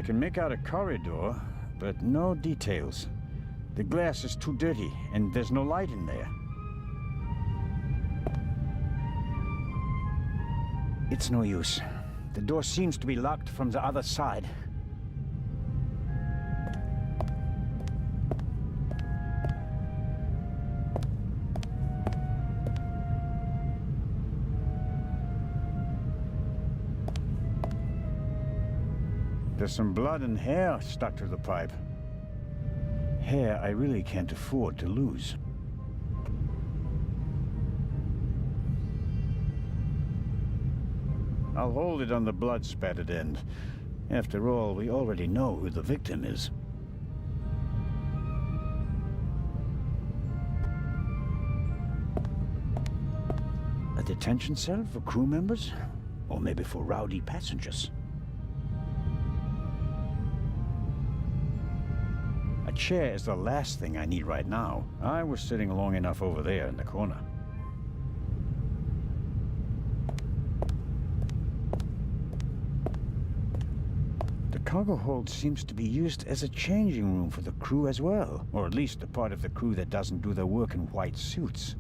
can make out a corridor, but no details. The glass is too dirty, and there's no light in there. It's no use. The door seems to be locked from the other side. There's some blood and hair stuck to the pipe. Hair I really can't afford to lose. I'll hold it on the blood-spattered end. After all, we already know who the victim is. A detention cell for crew members? Or maybe for rowdy passengers? A chair is the last thing I need right now. I was sitting long enough over there in the corner. The cargo hold seems to be used as a changing room for the crew as well. Or at least the part of the crew that doesn't do their work in white suits.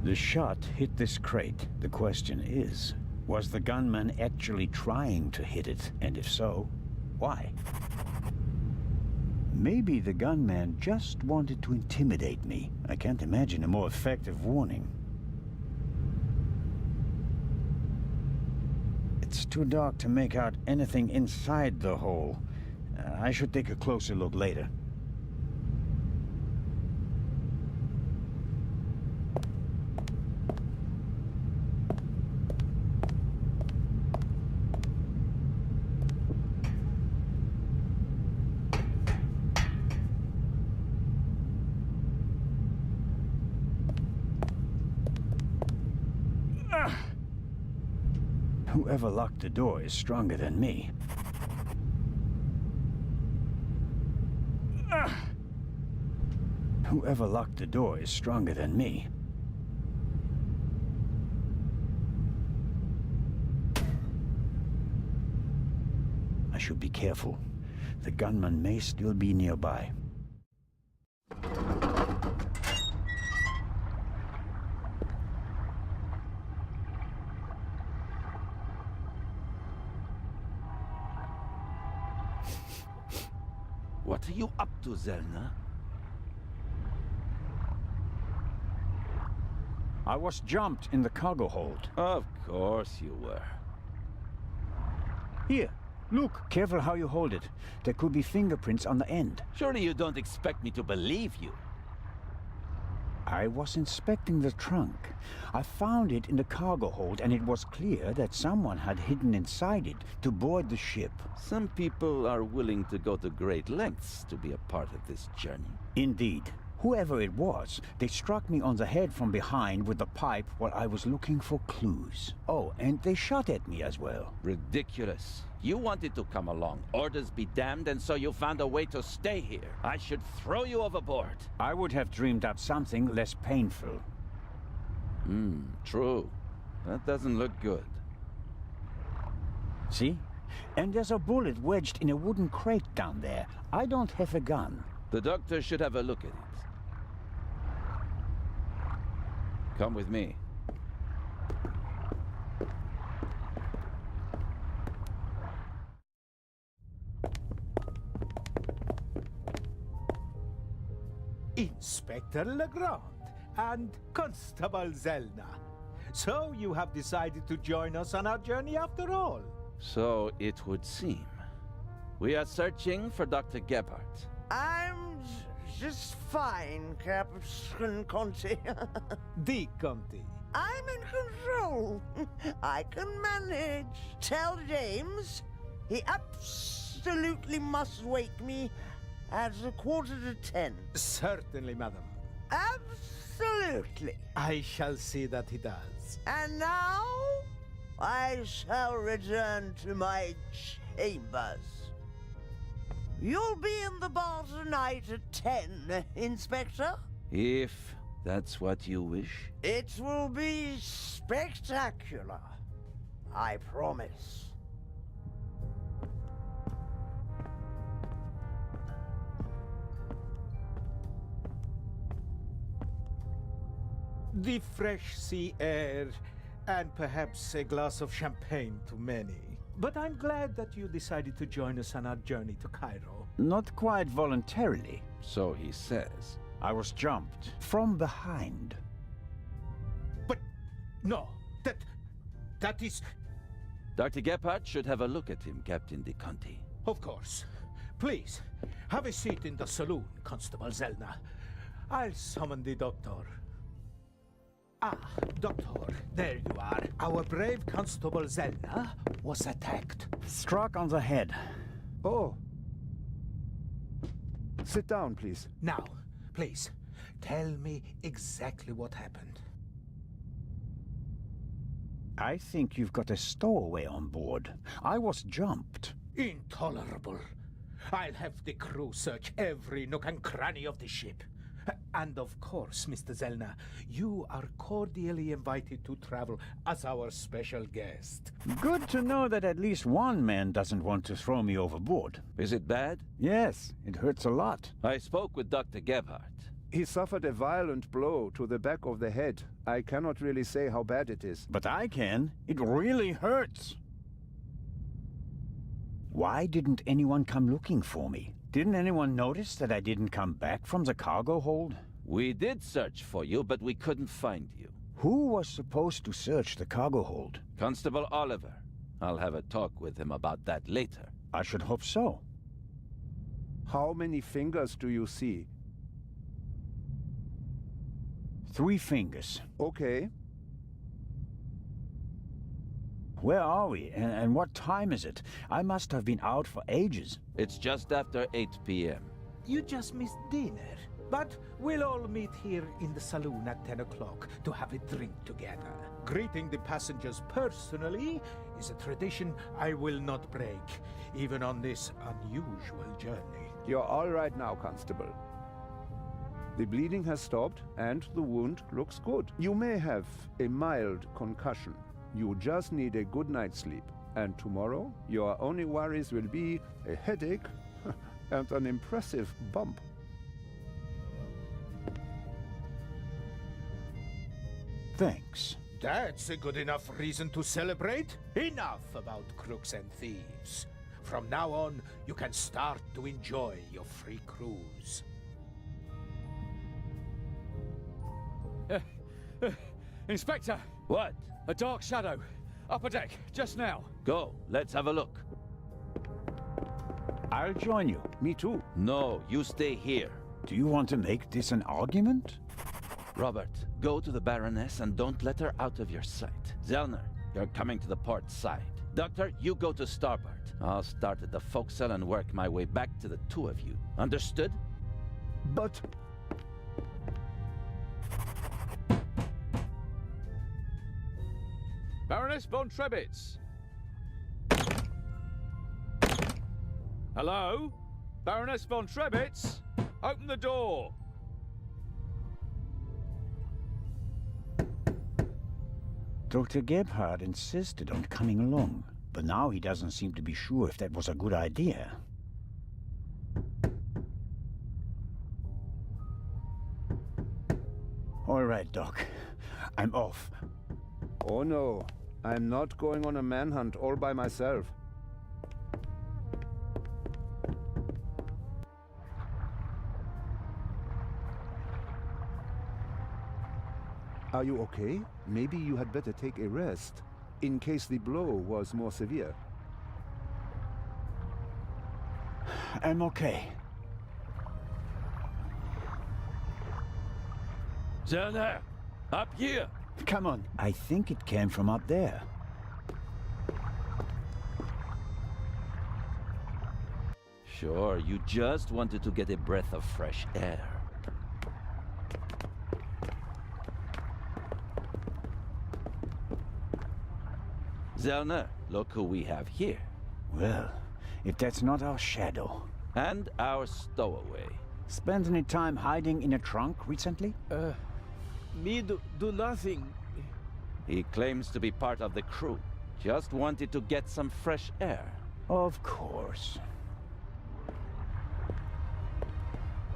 The shot hit this crate. The question is, was the gunman actually trying to hit it? And if so, why? Maybe the gunman just wanted to intimidate me. I can't imagine a more effective warning. It's too dark to make out anything inside the hole. I should take a closer look later. Whoever locked the door is stronger than me. Whoever locked the door is stronger than me. I should be careful. The gunman may still be nearby. What are you up to, Zelna? I was jumped in the cargo hold. Of course you were. Here, look. Careful how you hold it. There could be fingerprints on the end. Surely you don't expect me to believe you. I was inspecting the trunk. I found it in the cargo hold, and it was clear that someone had hidden inside it to board the ship. Some people are willing to go to great lengths to be a part of this journey. Indeed. Whoever it was, they struck me on the head from behind with the pipe while I was looking for clues. Oh, and they shot at me as well. Ridiculous. You wanted to come along. Orders be damned, and so you found a way to stay here. I should throw you overboard. I would have dreamed up something less painful. True. That doesn't look good. See? And there's a bullet wedged in a wooden crate down there. I don't have a gun. The doctor should have a look at it. Come with me. Inspector Legrand and Constable Zelna. So you have decided to join us on our journey after all? So it would seem. We are searching for Dr. Gebhardt. I'm just fine, Captain Conti. Di Conti. I'm in control. I can manage. Tell James he absolutely must wake me at 9:45. Certainly, madam. Absolutely. I shall see that he does. And now, I shall return to my chambers. You'll be in the bar tonight at 10, Inspector? If That's what you wish? It will be spectacular. I promise. The fresh sea air, and perhaps a glass of champagne to many. But I'm glad that you decided to join us on our journey to Cairo. Not quite voluntarily. So he says. I was jumped from behind. But no, that is... Dr. Gebhardt should have a look at him, Captain De Conti. Of course. Please, have a seat in the saloon, Constable Zelna. I'll summon the doctor. Ah, Doctor, there you are. Our brave Constable Zelna was attacked. Struck on the head. Oh. Sit down, please. Now, please, tell me exactly what happened. I think you've got a stowaway on board. I was jumped. Intolerable. I'll have the crew search every nook and cranny of the ship. And of course, Mr. Zelna, you are cordially invited to travel as our special guest. Good to know that at least one man doesn't want to throw me overboard. Is it bad? Yes, it hurts a lot. I spoke with Dr. Gebhardt. He suffered a violent blow to the back of the head. I cannot really say how bad it is. But I can. It really hurts. Why didn't anyone come looking for me? Didn't anyone notice that I didn't come back from the cargo hold? We did search for you, but we couldn't find you. Who was supposed to search the cargo hold? Constable Oliver. I'll have a talk with him about that later. I should hope so. How many fingers do you see? 3 fingers. Okay. Where are we? And what time is it? I must have been out for ages. It's just after 8 p.m. You just missed dinner. But we'll all meet here in the saloon at 10 o'clock to have a drink together. Greeting the passengers personally is a tradition I will not break, even on this unusual journey. You're all right now, Constable. The bleeding has stopped, and the wound looks good. You may have a mild concussion. You just need a good night's sleep. And tomorrow, your only worries will be a headache and an impressive bump. Thanks. That's a good enough reason to celebrate. Enough about crooks and thieves. From now on, you can start to enjoy your free cruise. Inspector! What? A dark shadow. Upper deck, just now. Go, let's have a look. I'll join you. Me too. No, you stay here. Do you want to make this an argument? Robert, go to the Baroness and don't let her out of your sight. Zellner, you're coming to the port side. Doctor, you go to starboard. I'll start at the forecastle and work my way back to the 2 of you. Understood? But... Baroness von Trebitz! Hello? Baroness von Trebitz? Open the door! Dr. Gebhardt insisted on coming along, but now he doesn't seem to be sure if that was a good idea. All right, Doc. I'm off. Oh no, I'm not going on a manhunt all by myself. Are you okay? Maybe you had better take a rest, in case the blow was more severe. I'm okay. Zellner, up here! Come on. I think it came from up there. Sure, you just wanted to get a breath of fresh air. Zellner, look who we have here. Well, if that's not our shadow. And our stowaway. Spent any time hiding in a trunk recently? Me do nothing. He claims to be part of the crew. Just wanted to get some fresh air. Of course.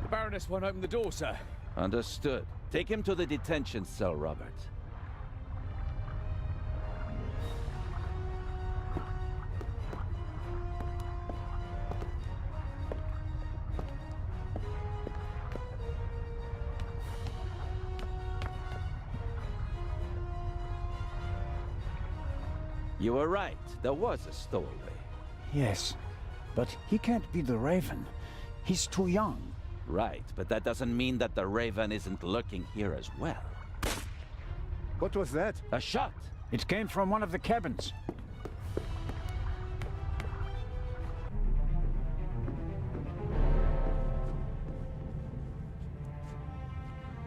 The Baroness won't open the door, sir. Understood. Take him to the detention cell, Robert. You were right. There was a stowaway. Yes, but he can't be the Raven. He's too young. Right, but that doesn't mean that the Raven isn't lurking here as well. What was that? A shot! It came from one of the cabins.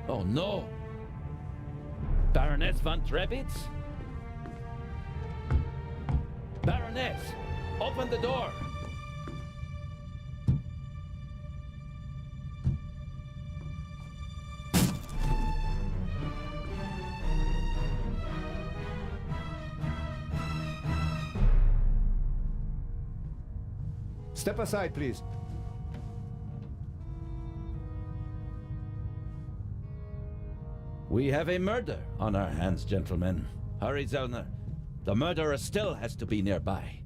Oh no! Baroness von Trebitz? Baroness! Open the door! Step aside, please. We have a murder on our hands, gentlemen. Hurry, Zellner. The murderer still has to be nearby.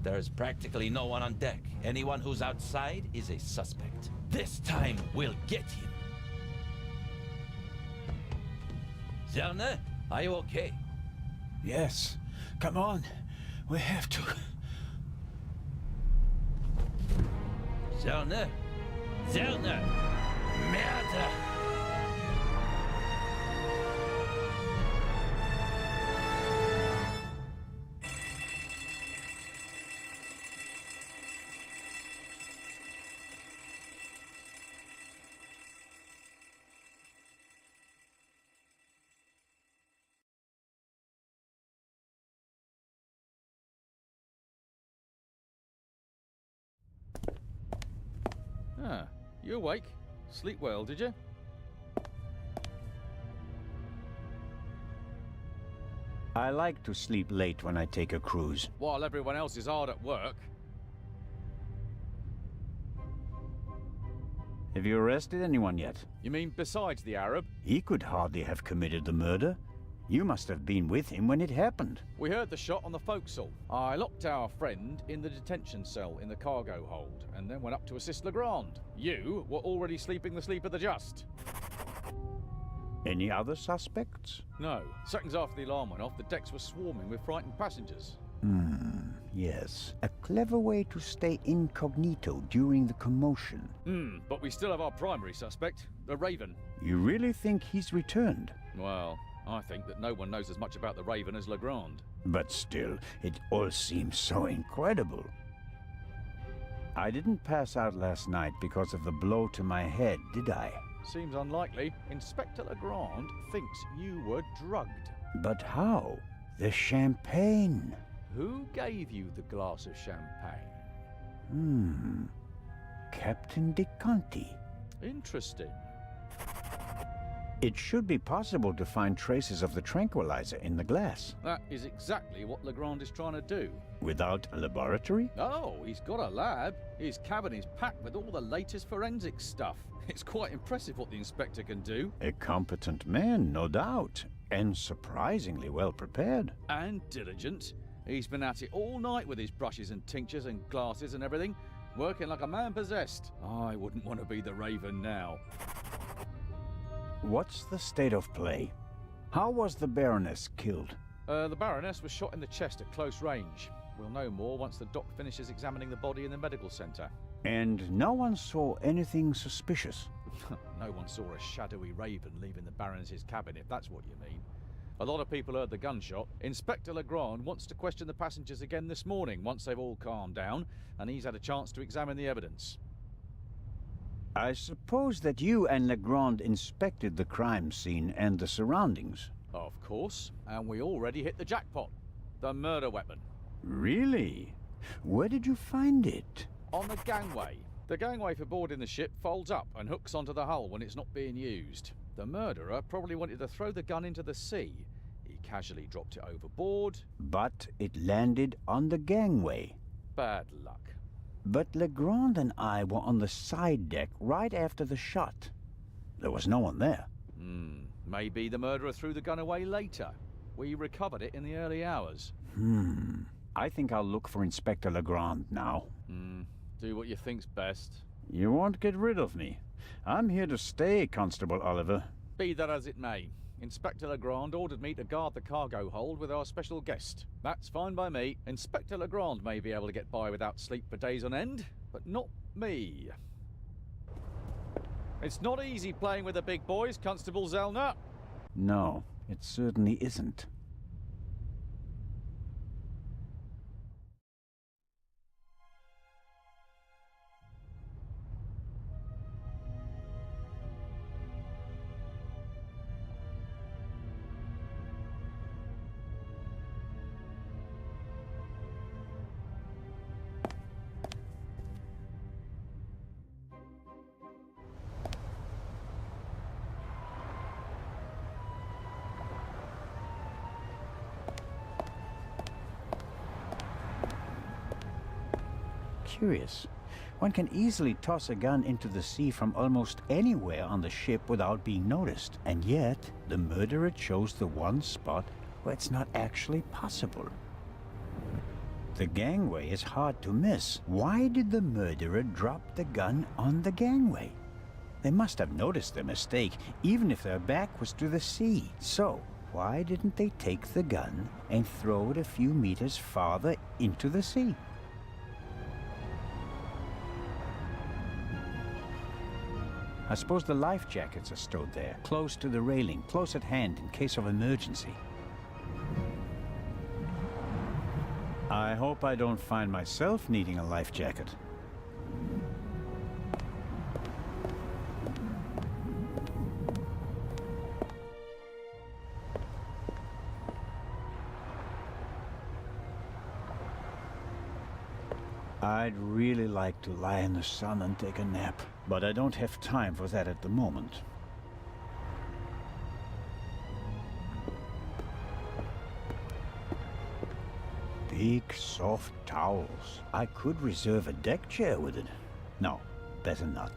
There's practically no one on deck. Anyone who's outside is a suspect. This time, we'll get him. Zellner, are you okay? Yes. Come on. We have to. Zellner? Zellner! Murder! Ah, you awake? Sleep well, did you? I like to sleep late when I take a cruise. While everyone else is hard at work. Have you arrested anyone yet? You mean besides the Arab? He could hardly have committed the murder. You must have been with him when it happened. We heard the shot on the forecastle. I locked our friend in the detention cell in the cargo hold, and then went up to assist Legrand. You were already sleeping the sleep of the just. Any other suspects? No. Seconds after the alarm went off, the decks were swarming with frightened passengers. Yes. A clever way to stay incognito during the commotion. But we still have our primary suspect, the Raven. You really think he's returned? Well, I think that no one knows as much about the Raven as Legrand. But still, it all seems so incredible. I didn't pass out last night because of the blow to my head, did I? Seems unlikely. Inspector Legrand thinks you were drugged. But how? The champagne. Who gave you the glass of champagne? Captain DeConti. Interesting. It should be possible to find traces of the tranquilizer in the glass. That is exactly what Legrand is trying to do. Without a laboratory? Oh, he's got a lab. His cabin is packed with all the latest forensic stuff. It's quite impressive what the inspector can do. A competent man, no doubt. And surprisingly well prepared. And diligent. He's been at it all night with his brushes and tinctures and glasses and everything. Working like a man possessed. I wouldn't want to be the Raven now. What's the state of play? How was the Baroness killed? The Baroness was shot in the chest at close range. We'll know more once the doc finishes examining the body in the medical centre. And no one saw anything suspicious? No one saw a shadowy Raven leaving the Baroness's cabin, if that's what you mean. A lot of people heard the gunshot. Inspector Legrand wants to question the passengers again this morning, once they've all calmed down, and he's had a chance to examine the evidence. I suppose that you and Legrand inspected the crime scene and the surroundings. Of course, and we already hit the jackpot. The murder weapon. Really? Where did you find it? On the gangway. The gangway for boarding the ship folds up and hooks onto the hull when it's not being used. The murderer probably wanted to throw the gun into the sea. He casually dropped it overboard. But it landed on the gangway. Bad luck. But Legrand and I were on the side deck right after the shot. There was no one there. Maybe the murderer threw the gun away later. We recovered it in the early hours. I think I'll look for Inspector Legrand now. Do what you think's best. You won't get rid of me. I'm here to stay, Constable Oliver. Be that as it may, Inspector Legrand ordered me to guard the cargo hold with our special guest. That's fine by me. Inspector Legrand may be able to get by without sleep for days on end, but not me. It's not easy playing with the big boys, Constable Zellner. No, it certainly isn't. Curious. One can easily toss a gun into the sea from almost anywhere on the ship without being noticed. And yet, the murderer chose the one spot where it's not actually possible. The gangway is hard to miss. Why did the murderer drop the gun on the gangway? They must have noticed their mistake, even if their back was to the sea. So, why didn't they take the gun and throw it a few meters farther into the sea? I suppose the life jackets are stowed there, close to the railing, close at hand in case of emergency. I hope I don't find myself needing a life jacket. I'd really like to lie in the sun and take a nap, but I don't have time for that at the moment. Big, soft towels. I could reserve a deck chair with it. No, better not.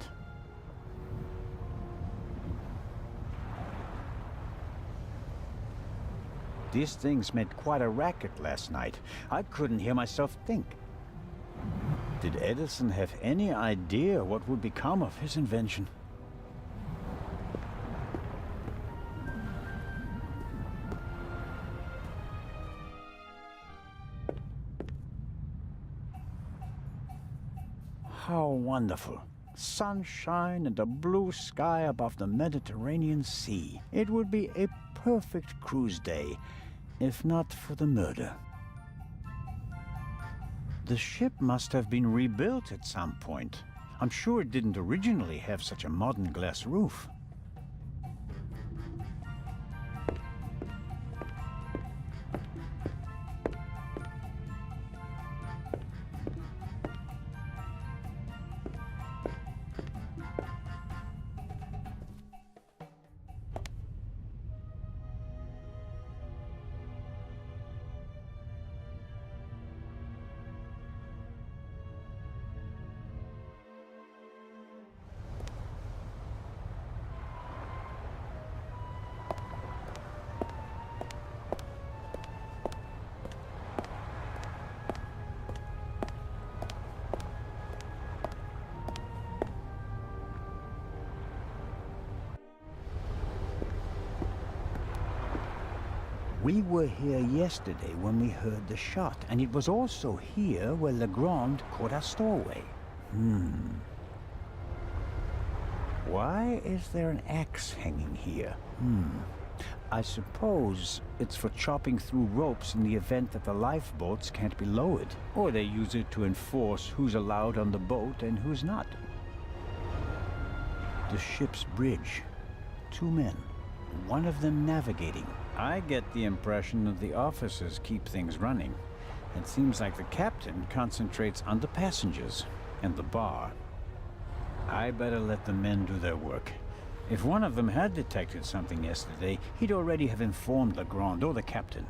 These things made quite a racket last night. I couldn't hear myself think. Did Edison have any idea what would become of his invention? How wonderful. Sunshine and a blue sky above the Mediterranean Sea. It would be a perfect cruise day, if not for the murder. The ship must have been rebuilt at some point. I'm sure it didn't originally have such a modern glass roof. We were here yesterday when we heard the shot, and it was also here where Legrand caught our stowaway. Why is there an axe hanging here? I suppose it's for chopping through ropes in the event that the lifeboats can't be lowered, or they use it to enforce who's allowed on the boat and who's not. The ship's bridge. 2 men, one of them navigating. I get the impression that the officers keep things running. It seems like the captain concentrates on the passengers and the bar. I better let the men do their work. If one of them had detected something yesterday, he'd already have informed Legrand or the captain.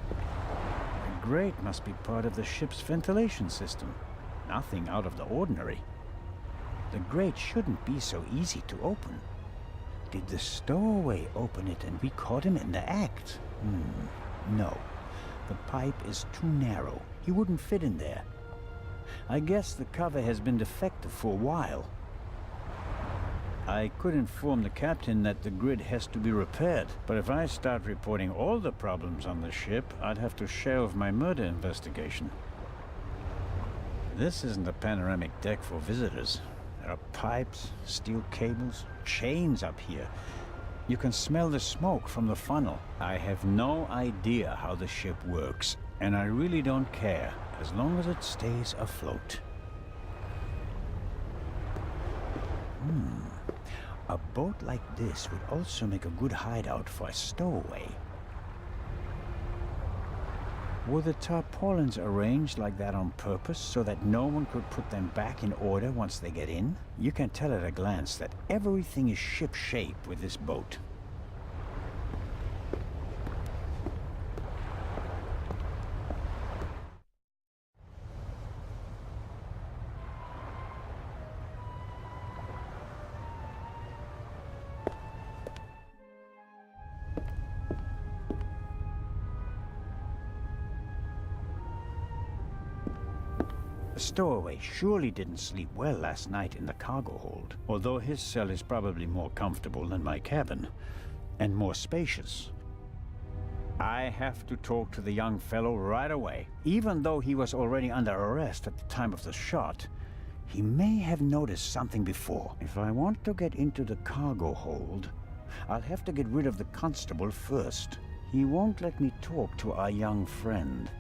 The grate must be part of the ship's ventilation system. Nothing out of the ordinary. The grate shouldn't be so easy to open. Did the stowaway open it and we caught him in the act? No. The pipe is too narrow. He wouldn't fit in there. I guess the cover has been defective for a while. I could inform the captain that the grid has to be repaired, but if I start reporting all the problems on the ship, I'd have to shelve my murder investigation. This isn't a panoramic deck for visitors. There are pipes, steel cables, chains up here. You can smell the smoke from the funnel. I have no idea how the ship works, and I really don't care, as long as it stays afloat. A boat like this would also make a good hideout for a stowaway. Were the tarpaulins arranged like that on purpose so that no one could put them back in order once they get in? You can tell at a glance that everything is ship-shape with this boat. The stowaway surely didn't sleep well last night in the cargo hold, although his cell is probably more comfortable than my cabin, and more spacious. I have to talk to the young fellow right away. Even though he was already under arrest at the time of the shot, he may have noticed something before. If I want to get into the cargo hold, I'll have to get rid of the constable first. He won't let me talk to our young friend.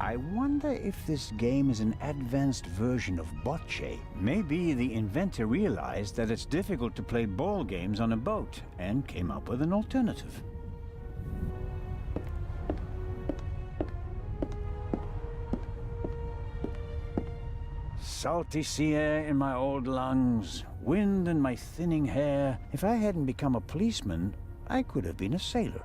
I wonder if this game is an advanced version of bocce. Maybe the inventor realized that it's difficult to play ball games on a boat and came up with an alternative. Salty sea air in my old lungs, wind in my thinning hair. If I hadn't become a policeman, I could have been a sailor.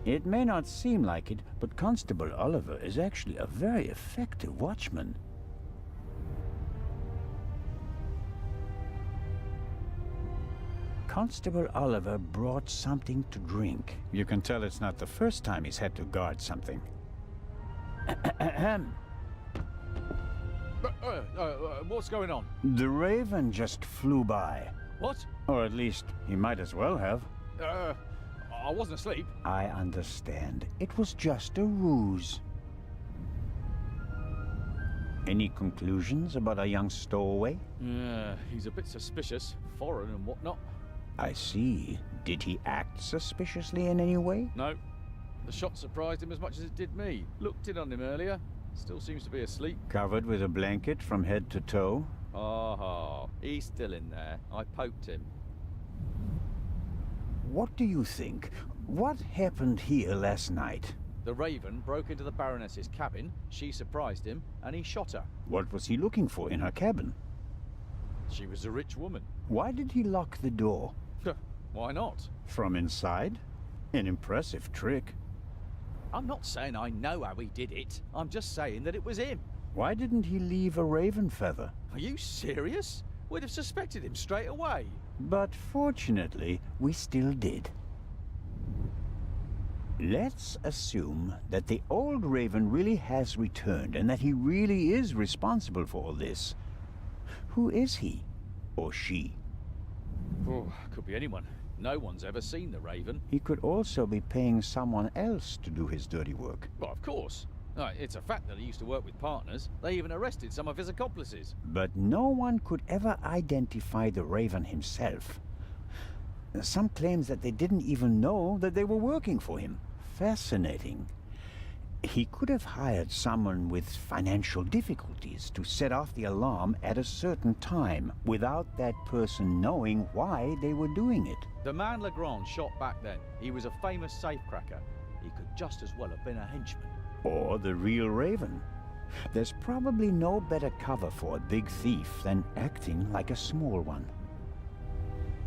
It may not seem like it, but Constable Oliver is actually a very effective watchman. Constable Oliver brought something to drink. You can tell it's not the first time he's had to guard something. What's going on? The Raven just flew by. What? Or at least, he might as well have. I wasn't asleep. I understand. It was just a ruse. Any conclusions about a young stowaway? He's a bit suspicious, foreign and whatnot. I see. Did he act suspiciously in any way? No. The shot surprised him as much as it did me. Looked in on him earlier. Still seems to be asleep. Covered with a blanket from head to toe? Ah, he's still in there. I poked him. What do you think? What happened here last night? The Raven broke into the Baroness's cabin, she surprised him, and he shot her. What was he looking for in her cabin? She was a rich woman. Why did he lock the door? Why not? From inside? An impressive trick. I'm not saying I know how he did it. I'm just saying that it was him. Why didn't he leave a raven feather? Are you serious? We'd have suspected him straight away. But fortunately, we still did. Let's assume that the old Raven really has returned and that he really is responsible for all this. Who is he? Or she? Oh, could be anyone. No one's ever seen the Raven. He could also be paying someone else to do his dirty work. Well, of course. It's a fact that he used to work with partners. They even arrested some of his accomplices. But no one could ever identify the Raven himself. Some claims that they didn't even know that they were working for him. Fascinating. He could have hired someone with financial difficulties to set off the alarm at a certain time without that person knowing why they were doing it. The man Legrand shot back then, he was a famous safecracker. He could just as well have been a henchman. Or the real Raven. There's probably no better cover for a big thief than acting like a small one.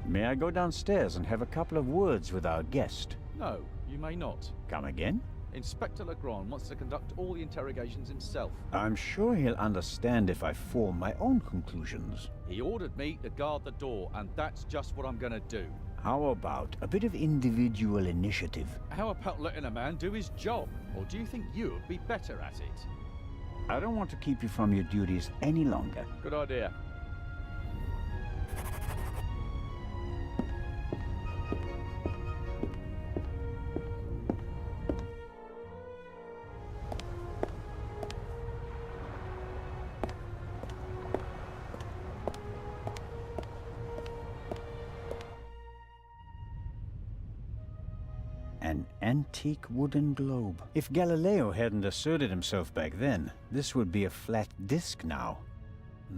May I go downstairs and have a couple of words with our guest? No, you may not. Come again? Inspector Legrand wants to conduct all the interrogations himself. I'm sure he'll understand if I form my own conclusions. He ordered me to guard the door, and that's just what I'm gonna do. How about a bit of individual initiative? How about letting a man do his job? Or do you think you'd be better at it? I don't want to keep you from your duties any longer. Good idea. An antique wooden globe. If Galileo hadn't asserted himself back then, this would be a flat disk now.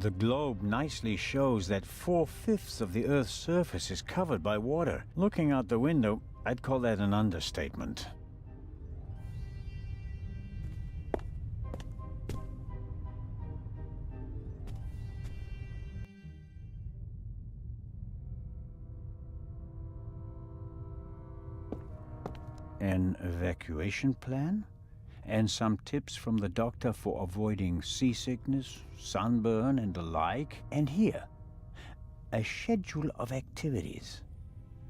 The globe nicely shows that 4/5 of the Earth's surface is covered by water. Looking out the window, I'd call that an understatement. An evacuation plan? And some tips from the doctor for avoiding seasickness, sunburn, and the like. And here, a schedule of activities.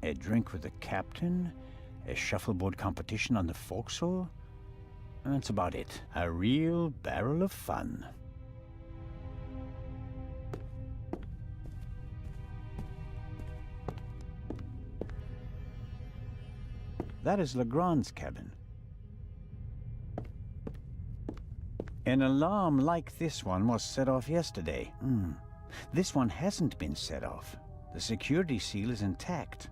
A drink with the captain, a shuffleboard competition on the forecastle. That's about it. A real barrel of fun. That is Legrand's cabin. An alarm like this one was set off yesterday. This one hasn't been set off. The security seal is intact.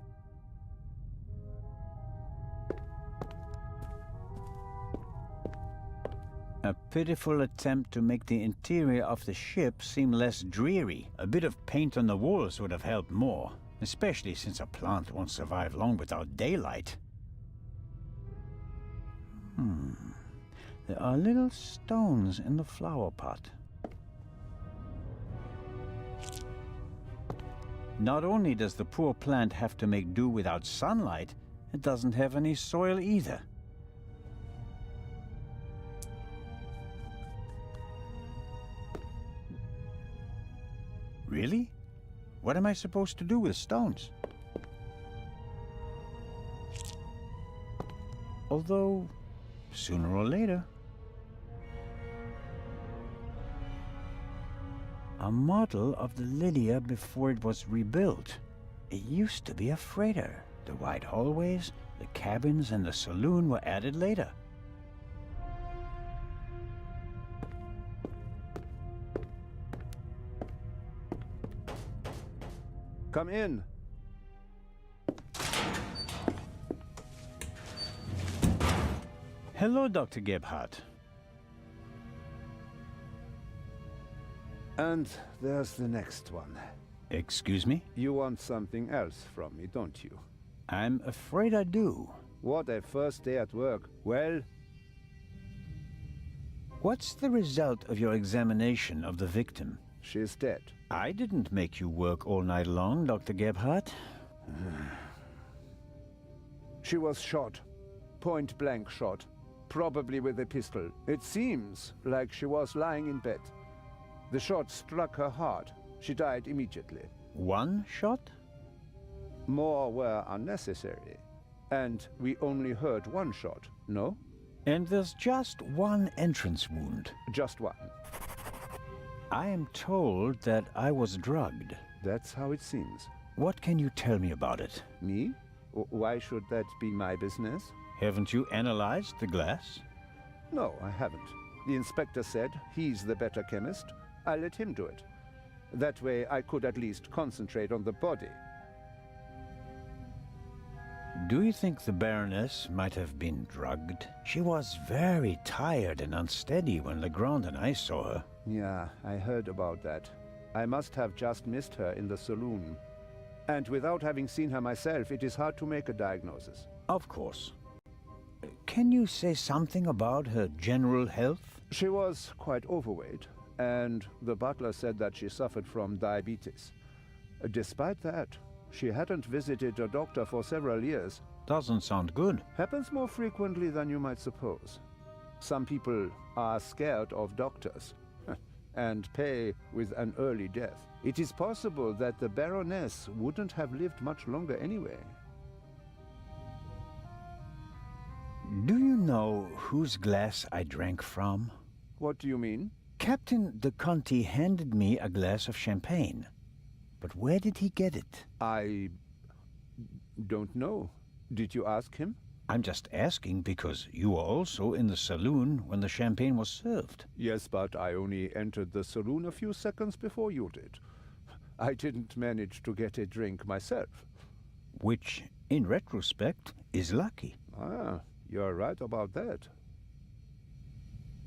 A pitiful attempt to make the interior of the ship seem less dreary. A bit of paint on the walls would have helped more, especially since a plant won't survive long without daylight. There are little stones in the flower pot. Not only does the poor plant have to make do without sunlight, it doesn't have any soil either. Really? What am I supposed to do with stones? Although, sooner or later, a model of the Lydia before it was rebuilt. It used to be a freighter. The wide hallways, the cabins, and the saloon were added later. Come in. Hello, Dr. Gebhardt. And there's the next one. Excuse me? You want something else from me, don't you? I'm afraid I do. What a first day at work. Well, What's the result of your examination of the victim? she's dead. I didn't make you work all night long, Dr. Gebhardt. She was shot. Point-blank shot. Probably with a pistol. It seems like she was lying in bed. The shot struck her heart. She died immediately. One shot? More were unnecessary. And we only heard one shot, no? And there's just one entrance wound. Just one. I am told that I was drugged. That's how it seems. What can you tell me about it? Me? Why should that be my business? Haven't you analyzed the glass? No, I haven't. The inspector said he's the better chemist. I let him do it. That way I could at least concentrate on the body. Do you think the Baroness might have been drugged? She was very tired and unsteady when Legrand and I saw her. Yeah, I heard about that. I must have just missed her in the saloon. And without having seen her myself, it is hard to make a diagnosis. Of course. Can you say something about her general health? She was quite overweight, and the butler said that she suffered from diabetes. Despite that, she hadn't visited a doctor for several years. Doesn't sound good. Happens more frequently than you might suppose. Some people are scared of doctors and pay with an early death. It is possible that the Baroness wouldn't have lived much longer anyway. Do you know whose glass I drank from? What do you mean? Captain de Conti handed me a glass of champagne. But where did he get it? I don't know. Did you ask him? I'm just asking because you were also in the saloon when the champagne was served. Yes, but I only entered the saloon a few seconds before you did. I didn't manage to get a drink myself. Which, in retrospect, is lucky. Ah, you're right about that.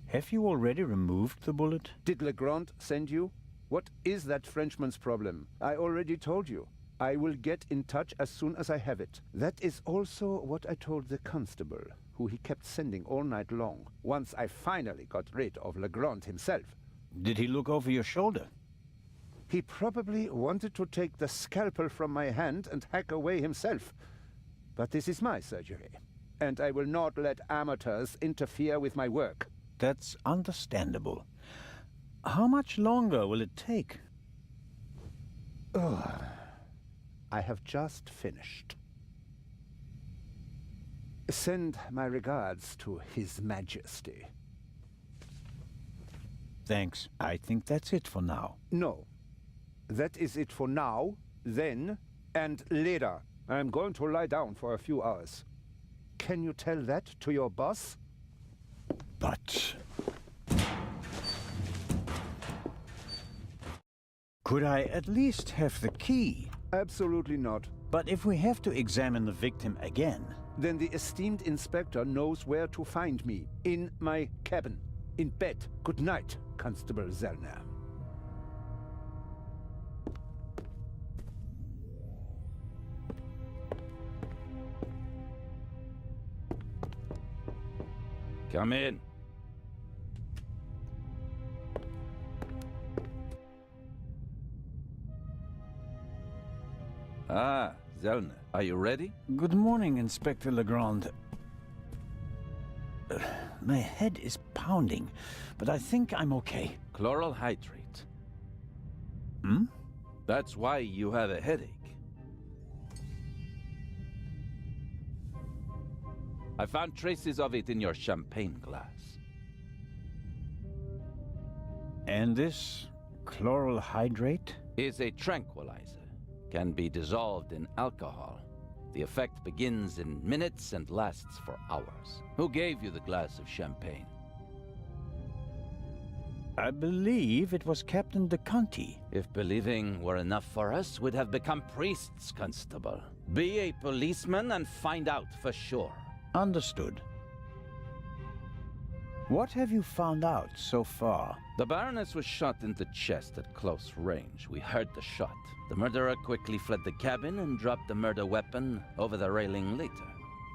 Have you already removed the bullet? Did Legrand send you? What is that Frenchman's problem? I already told you. I will get in touch as soon as I have it. That is also what I told the constable, who he kept sending all night long, once I finally got rid of Legrand himself. Did he look over your shoulder? He probably wanted to take the scalpel from my hand and hack away himself. But this is my surgery, and I will not let amateurs interfere with my work. That's understandable. How much longer will it take? I have just finished. Send my regards to His Majesty. Thanks. I think that's it for now. No. That is it for now, then, and later. I'm going to lie down for a few hours. Can you tell that to your boss? But... could I at least have the key? Absolutely not. But if we have to examine the victim again... Then the esteemed inspector knows where to find me. In my cabin. In bed. Good night, Constable Zellner. Come in. Ah, Zellner, are you ready? Good morning, Inspector Legrand. My head is pounding, but I think I'm okay. Chloral hydrate. Hmm? That's why you have a headache. I found traces of it in your champagne glass. And this chloral hydrate? Is a tranquilizer. Can be dissolved in alcohol. The effect begins in minutes and lasts for hours. Who gave you the glass of champagne? I believe it was Captain de Conti. If believing were enough for us, we'd have become priests, Constable. Be a policeman and find out for sure. Understood. What have you found out so far? The Baroness was shot in the chest at close range. We heard the shot. The murderer quickly fled the cabin and dropped the murder weapon over the railing later.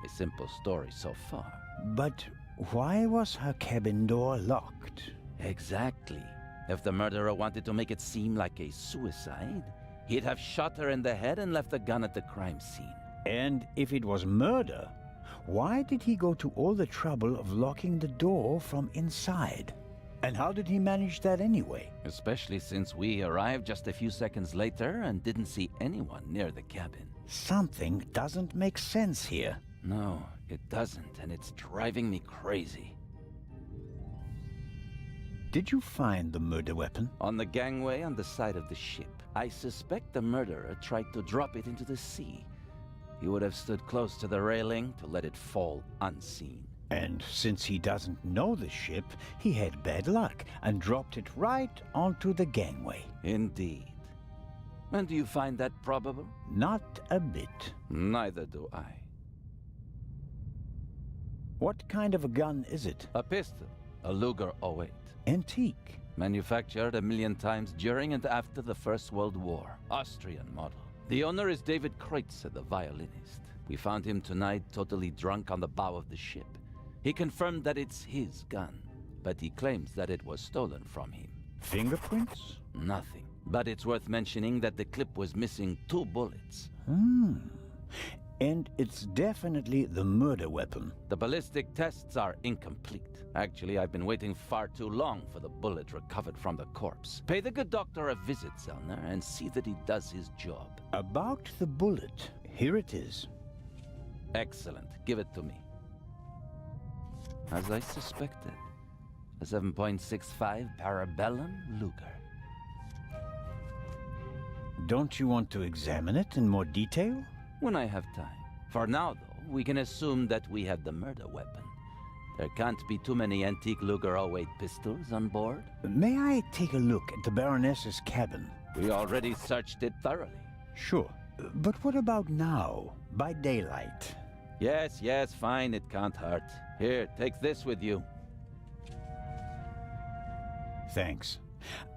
A simple story so far. But why was her cabin door locked? Exactly. If the murderer wanted to make it seem like a suicide, he'd have shot her in the head and left the gun at the crime scene. And if it was murder, why did he go to all the trouble of locking the door from inside? And how did he manage that anyway? Especially since we arrived just a few seconds later and didn't see anyone near the cabin. Something doesn't make sense here. No, it doesn't, and it's driving me crazy. Did you find the murder weapon? On the gangway on the side of the ship. I suspect the murderer tried to drop it into the sea. He would have stood close to the railing to let it fall unseen. And since he doesn't know the ship, he had bad luck and dropped it right onto the gangway. Indeed. And do you find that probable? Not a bit. Neither do I. What kind of a gun is it? A pistol, a Luger '08. Antique. Manufactured a million times during and after the First World War. Austrian model. The owner is David Kreutzer, the violinist. We found him tonight totally drunk on the bow of the ship. He confirmed that it's his gun, but he claims that it was stolen from him. Fingerprints? Nothing. But it's worth mentioning that the clip was missing 2 bullets. And it's definitely the murder weapon. The ballistic tests are incomplete. Actually, I've been waiting far too long for the bullet recovered from the corpse. Pay the good doctor a visit, Zellner, and see that he does his job. About the bullet, here it is. Excellent. Give it to me. As I suspected, a 7.65 Parabellum Luger. Don't you want to examine it in more detail? When I have time. For now, though, we can assume that we have the murder weapon. There can't be too many antique Luger '08 pistols on board. May I take a look at the Baroness's cabin? We already searched it thoroughly. Sure. But what about now, by daylight? Yes, fine, it can't hurt. Here, take this with you. Thanks.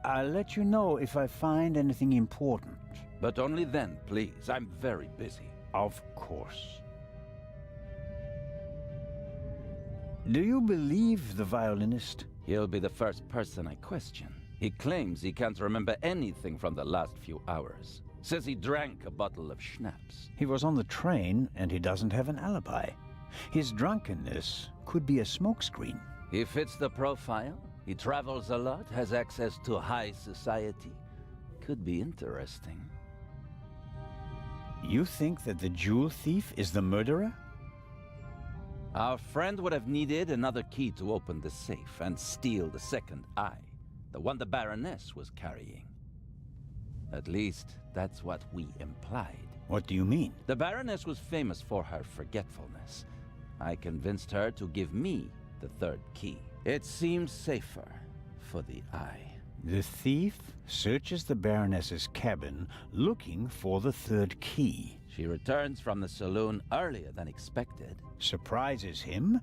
I'll let you know if I find anything important. But only then, please. I'm very busy. Of course. Do you believe the violinist? He'll be the first person I question. He claims he can't remember anything from the last few hours. Says he drank a bottle of schnapps. He was on the train and he doesn't have an alibi. His drunkenness could be a smokescreen. He fits the profile. He travels a lot, has access to high society. Could be interesting. You think that the jewel thief is the murderer? Our friend would have needed another key to open the safe and steal the second eye, the one the Baroness was carrying. At least, that's what we implied. What do you mean? The Baroness was famous for her forgetfulness. I convinced her to give me the third key. It seems safer for the eye. The thief searches the Baroness's cabin looking for the third key. She returns from the saloon earlier than expected. Surprises him,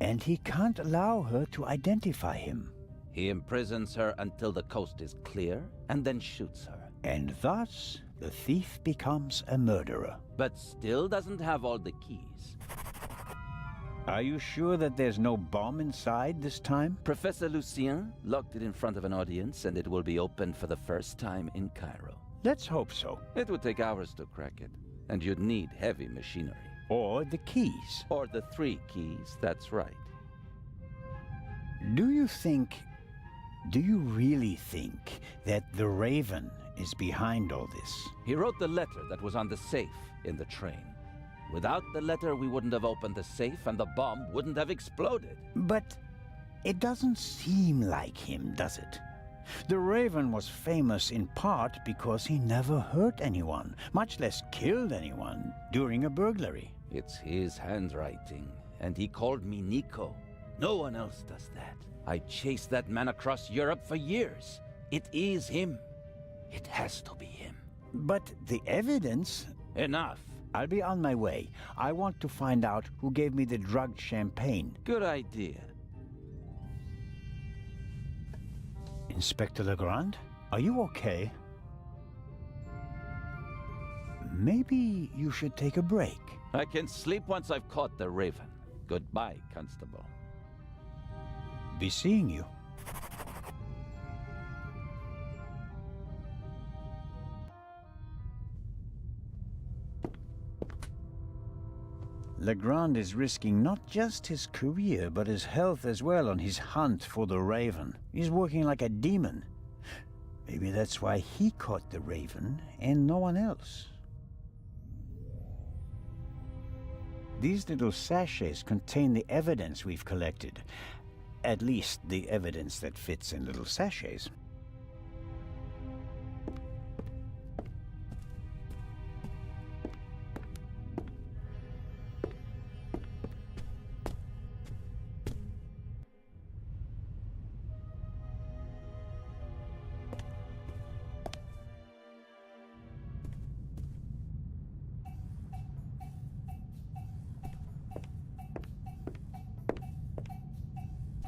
and he can't allow her to identify him. He imprisons her until the coast is clear, and then shoots her. And thus, the thief becomes a murderer. But still doesn't have all the keys. Are you sure that there's no bomb inside this time? Professor Lucien locked it in front of an audience, and it will be opened for the first time in Cairo. Let's hope so. It would take hours to crack it, and you'd need heavy machinery. Or the keys. Or the 3 keys, that's right. Do you really think that the Raven is behind all this? He wrote the letter that was on the safe in the train. Without the letter, we wouldn't have opened the safe and the bomb wouldn't have exploded. But it doesn't seem like him, does it? The Raven was famous in part because he never hurt anyone, much less killed anyone, during a burglary. It's his handwriting, and he called me Nico. No one else does that. I chased that man across Europe for years. It is him. It has to be him. But the evidence... Enough. I'll be on my way. I want to find out who gave me the drugged champagne. Good idea. Inspector Legrand, are you okay? Maybe you should take a break. I can sleep once I've caught the Raven. Goodbye, Constable. Be seeing you. Legrand is risking not just his career, but his health as well on his hunt for the Raven. He's working like a demon. Maybe that's why he caught the Raven and no one else. These little sachets contain the evidence we've collected. At least the evidence that fits in little sachets.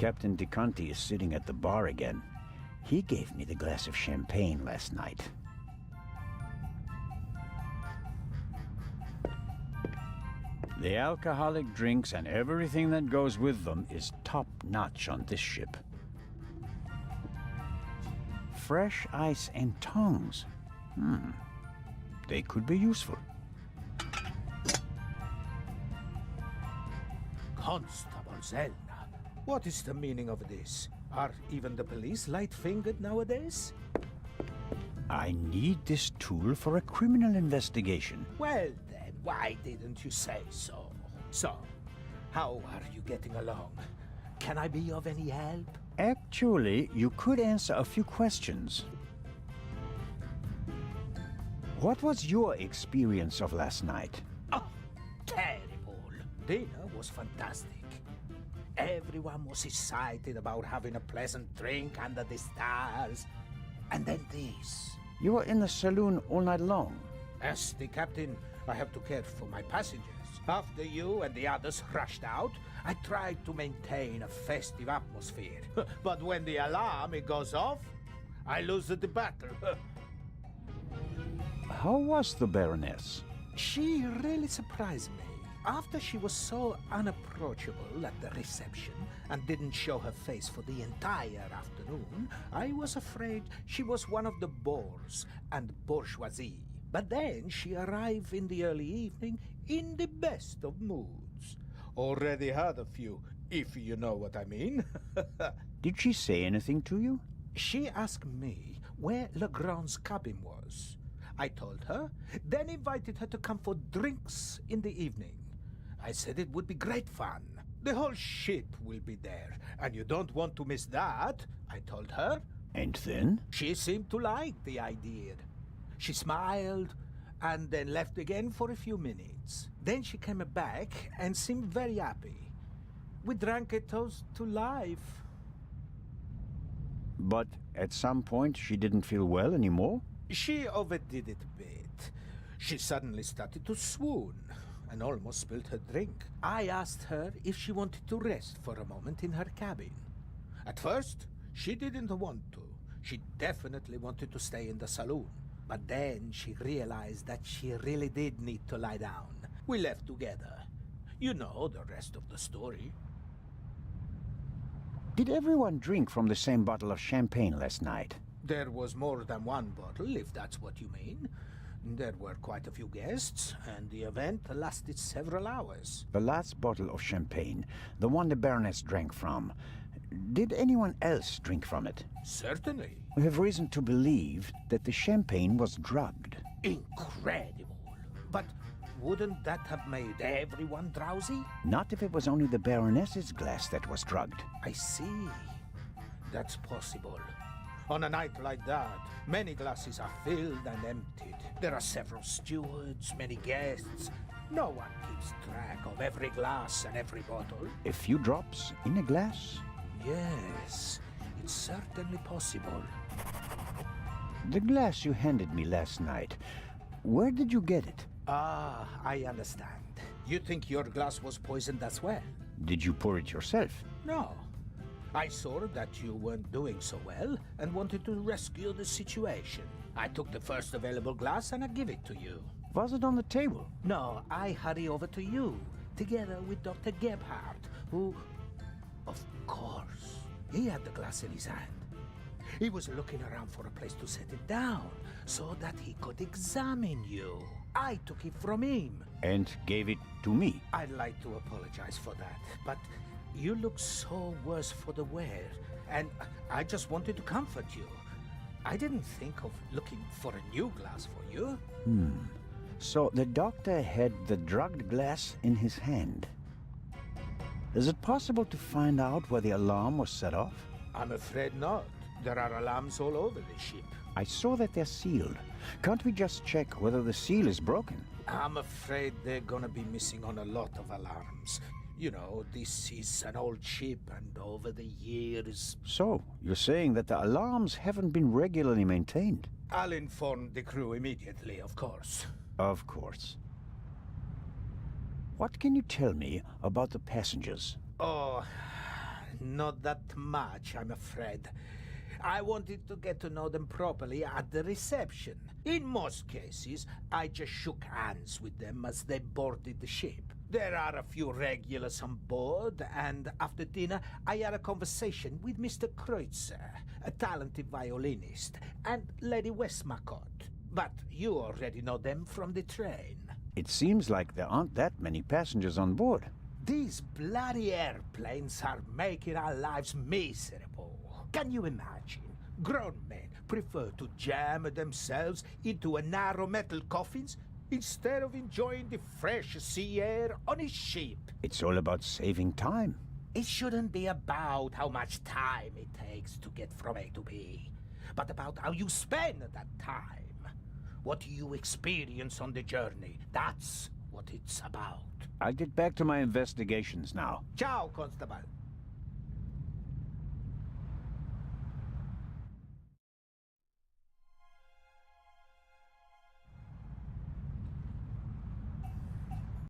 Captain DeConti is sitting at the bar again. He gave me the glass of champagne last night. The alcoholic drinks and everything that goes with them is top-notch on this ship. Fresh ice and tongs. They could be useful. Constable Zelna, what is the meaning of this? Are even the police light-fingered nowadays? I need this tool for a criminal investigation. Well then, why didn't you say so? So, how are you getting along? Can I be of any help? Actually, you could answer a few questions. What was your experience of last night? Oh, terrible. Dinner was fantastic. Everyone was excited about having a pleasant drink under the stars. And then this. You were in the saloon all night long. As the captain, I have to care for my passengers. After you and the others rushed out, I tried to maintain a festive atmosphere. But when the alarm goes off, I lose the battle. How was the Baroness? She really surprised me. After she was so unapproachable at the reception and didn't show her face for the entire afternoon, I was afraid she was one of the bores and bourgeoisie. But then she arrived in the early evening in the best of moods. Already had a few, if you know what I mean. Did she say anything to you? She asked me where Legrand's cabin was. I told her, then invited her to come for drinks in the evening. I said it would be great fun. The whole ship will be there, and you don't want to miss that, I told her. And then? She seemed to like the idea. She smiled, and then left again for a few minutes. Then she came back and seemed very happy. We drank a toast to life. But at some point she didn't feel well anymore? She overdid it a bit. She suddenly started to swoon and almost spilled her drink. I asked her if she wanted to rest for a moment in her cabin. At first, she didn't want to. She definitely wanted to stay in the saloon. But then she realized that she really did need to lie down. We left together. You know the rest of the story. Did everyone drink from the same bottle of champagne last night? There was more than one bottle, if that's what you mean. There were quite a few guests, and the event lasted several hours. The last bottle of champagne, the one the Baroness drank from, did anyone else drink from it? Certainly. We have reason to believe that the champagne was drugged. Incredible. But wouldn't that have made everyone drowsy? Not if it was only the Baroness's glass that was drugged. I see. That's possible. On a night like that, many glasses are filled and emptied. There are several stewards, many guests. No one keeps track of every glass and every bottle. A few drops in a glass? Yes, it's certainly possible. The glass you handed me last night, where did you get it? Ah, I understand. You think your glass was poisoned as well? Did you pour it yourself? No. I saw that you weren't doing so well and wanted to rescue the situation. I took the first available glass and I give it to you. Was it on the table? No, I hurry over to you, together with Dr. Gebhardt, who... Of course, he had the glass in his hand. He was looking around for a place to set it down, so that he could examine you. I took it from him. And gave it to me? I'd like to apologize for that, but you look so worse for the wear, and I just wanted to comfort you. I didn't think of looking for a new glass for you. So the doctor had the drugged glass in his hand. Is it possible to find out where the alarm was set off? I'm afraid not. There are alarms all over the ship. I saw that they're sealed. Can't we just check whether the seal is broken? I'm afraid they're gonna be missing on a lot of alarms. You know, this is an old ship, and over the years... So, you're saying that the alarms haven't been regularly maintained? I'll inform the crew immediately, of course. Of course. What can you tell me about the passengers? Oh, Not that much, I'm afraid. I wanted to get to know them properly at the reception. In most cases, I just shook hands with them as they boarded the ship. There are a few regulars on board, and after dinner, I had a conversation with Mr. Kreutzer, a talented violinist, and Lady Westmacott. But you already know them from the train. It seems like there aren't that many passengers on board. These bloody airplanes are making our lives miserable. Can you imagine? Grown men prefer to jam themselves into a narrow metal coffins instead of enjoying the fresh sea air on a ship. It's all about saving time. It shouldn't be about how much time it takes to get from A to B, but about how you spend that time. What you experience on the journey, that's what it's about. I'll get back to my investigations now. Ciao, Constable.